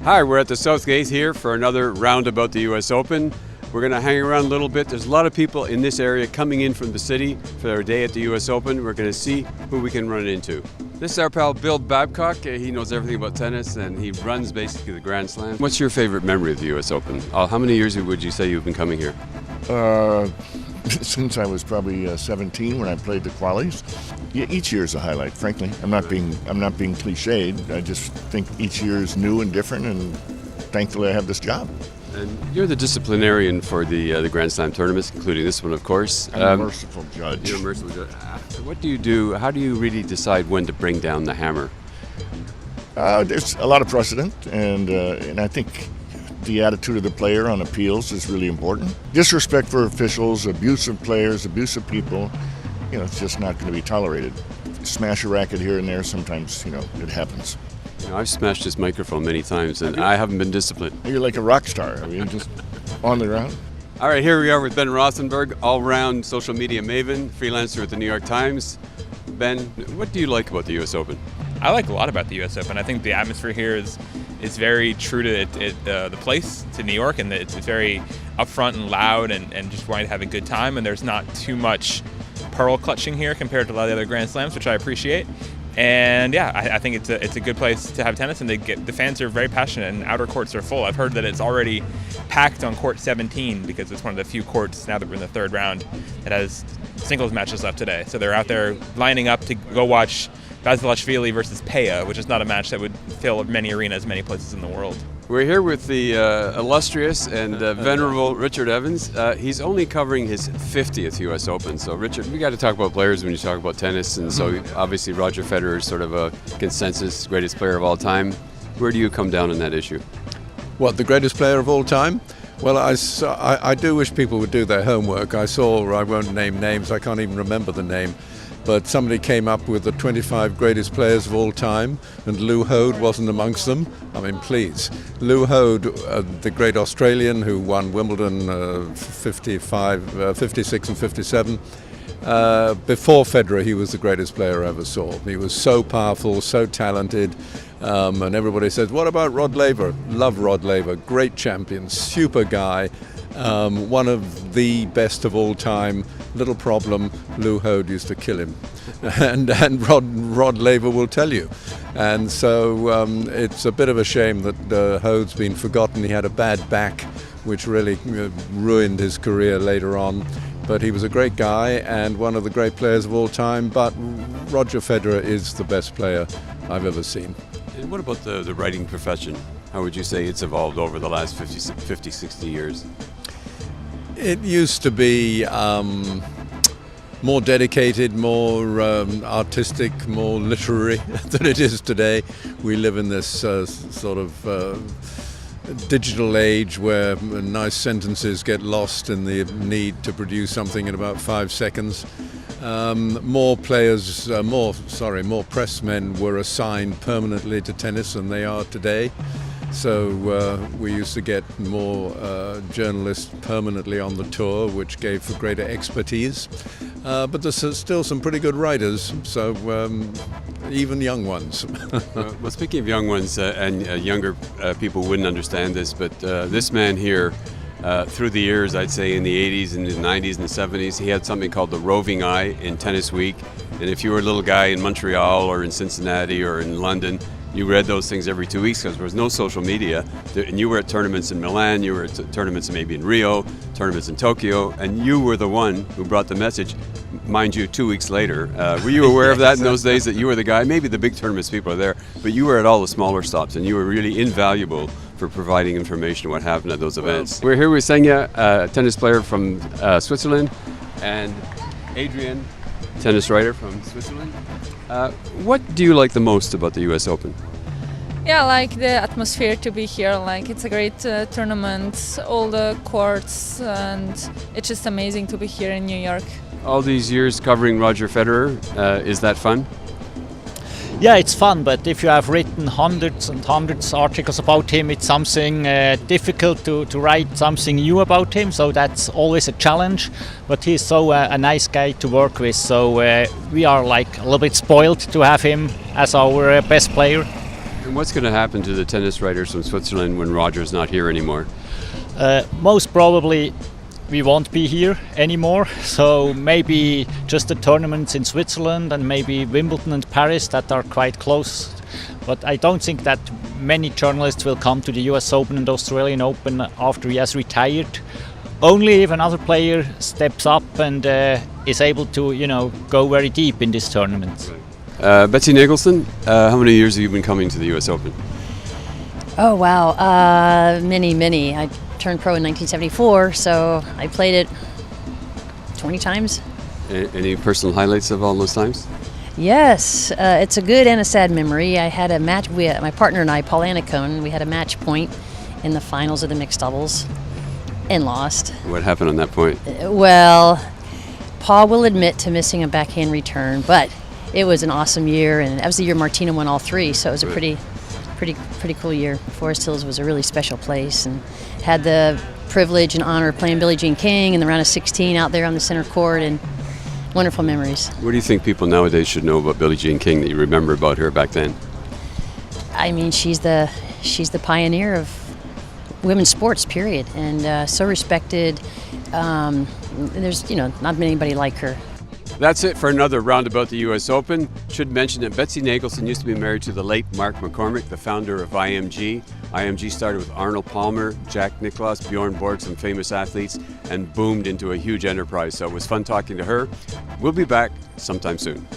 Hi, we're at the South Gate here for another round about the US Open. We're going to hang around a little bit. There's a lot of people in this area coming in from the city for their day at the US Open. We're going to see who we can run into. This is our pal Bill Babcock. He knows everything about tennis and he runs basically the Grand Slam. What's your favorite memory of the US Open? How many years would you say you've been coming here? Since I was probably 17 when I played the qualies. Yeah, each year is a highlight, frankly. I'm not being cliched. I just think each year is new and different, and thankfully I have this job. And you're the disciplinarian for the Grand Slam tournaments, including this one, of course. I'm a merciful judge. You're a merciful judge. What do you do? How do you really decide when to bring down the hammer? There's a lot of precedent, and I think the attitude of the player on appeals is really important. Disrespect for officials, abusive players, abusive people, it's just not going to be tolerated. Smash a racket here and there, sometimes, it happens. I've smashed this microphone many times, and I haven't been disciplined. You're like a rock star. Just on the ground. All right, here we are with Ben Rothenberg, all-round social media maven, freelancer at the New York Times. Ben, what do you like about the U.S. Open? I like a lot about the U.S. Open. I think the atmosphere here is very true to the place, to New York, and it's very upfront and loud and just wanting to have a good time. And there's not too much pearl clutching here compared to a lot of the other Grand Slams, which I appreciate. And yeah, I think it's a good place to have tennis, and the fans are very passionate, and outer courts are full. I've heard that it's already packed on court 17 because it's one of the few courts, now that we're in the third round, that has singles matches left today. So they're out there lining up to go watch Basilashvili versus Peja, which is not a match that would fill many arenas many places in the world. We're here with the illustrious and venerable Richard Evans. He's only covering his 50th U.S. Open. So, Richard, we got to talk about players when you talk about tennis. And so, obviously, Roger Federer is sort of a consensus greatest player of all time. Where do you come down on that issue? What, the greatest player of all time? Well, I do wish people would do their homework. I won't name names, I can't even remember the name. But somebody came up with the 25 greatest players of all time, and Lou Hode wasn't amongst them. I mean, please. Lou Hode, the great Australian who won Wimbledon 56 and 57. Before Federer, he was the greatest player I ever saw. He was so powerful, so talented. And everybody says, what about Rod Laver? Love Rod Laver, great champion, super guy. One of the best of all time. Little problem, Lou Hode used to kill him, and Rod Laver will tell you. And so it's a bit of a shame that Hode's been forgotten. He had a bad back, which really ruined his career later on. But he was a great guy and one of the great players of all time. But Roger Federer is the best player I've ever seen. And what about the writing profession? How would you say it's evolved over the last 50, 60 years? It used to be more dedicated, more artistic, more literary than it is today. We live in this sort of digital age where nice sentences get lost in the need to produce something in about 5 seconds. More pressmen were assigned permanently to tennis than they are today. So we used to get more journalists permanently on the tour, which gave for greater expertise. But there's still some pretty good writers, so even young ones. Well, speaking of young ones, and younger people wouldn't understand this, but this man here, through the years, I'd say in the 80s and the 90s and the 70s, he had something called the roving eye in Tennis Week. And if you were a little guy in Montreal or in Cincinnati or in London, you read those things every 2 weeks because there was no social media. And you were at tournaments in Milan, you were at tournaments maybe in Rio, tournaments in Tokyo, and you were the one who brought the message, mind you, 2 weeks later. Were you aware of that in those days, that you were the guy? Maybe the big tournaments people are there, but you were at all the smaller stops, and you were really invaluable for providing information on what happened at those events. We're here with Senya, a tennis player from Switzerland, and Adrian, tennis writer from Switzerland. What do you like the most about the US Open? Yeah, I like the atmosphere to be here. Like, it's a great tournament, all the courts, and it's just amazing to be here in New York. All these years covering Roger Federer, is that fun? Yeah, it's fun, but if you have written hundreds and hundreds of articles about him, it's something difficult to write something new about him, so that's always a challenge. But he's so a nice guy to work with, so we are like a little bit spoiled to have him as our best player. And what's going to happen to the tennis writers from Switzerland when Roger's not here anymore? Most probably we won't be here anymore, so maybe just the tournaments in Switzerland and maybe Wimbledon and Paris that are quite close. But I don't think that many journalists will come to the US Open and Australian Open after he has retired. Only if another player steps up and is able to, go very deep in this tournament. Betsy Nagelson, how many years have you been coming to the US Open? Oh wow, many. I turned pro in 1974, so I played it 20 times. Any personal highlights of all those times? Yes, it's a good and a sad memory. I had a match, my partner and I, Paul Annacone, we had a match point in the finals of the mixed doubles and lost. What happened on that point? Well, Paul will admit to missing a backhand return, but it was an awesome year, and that was the year Martina won all three, so it was a pretty cool year. Forest Hills was a really special place, and had the privilege and honor of playing Billie Jean King in the round of 16 out there on the center court, and wonderful memories. What do you think people nowadays should know about Billie Jean King that you remember about her back then? I mean, she's the pioneer of women's sports, period, and so respected. There's not anybody like her. That's it for another roundabout the US Open. Should mention that Betsy Nagelson used to be married to the late Mark McCormick, the founder of IMG. IMG started with Arnold Palmer, Jack Nicklaus, Bjorn Borg, some famous athletes, and boomed into a huge enterprise. So it was fun talking to her. We'll be back sometime soon.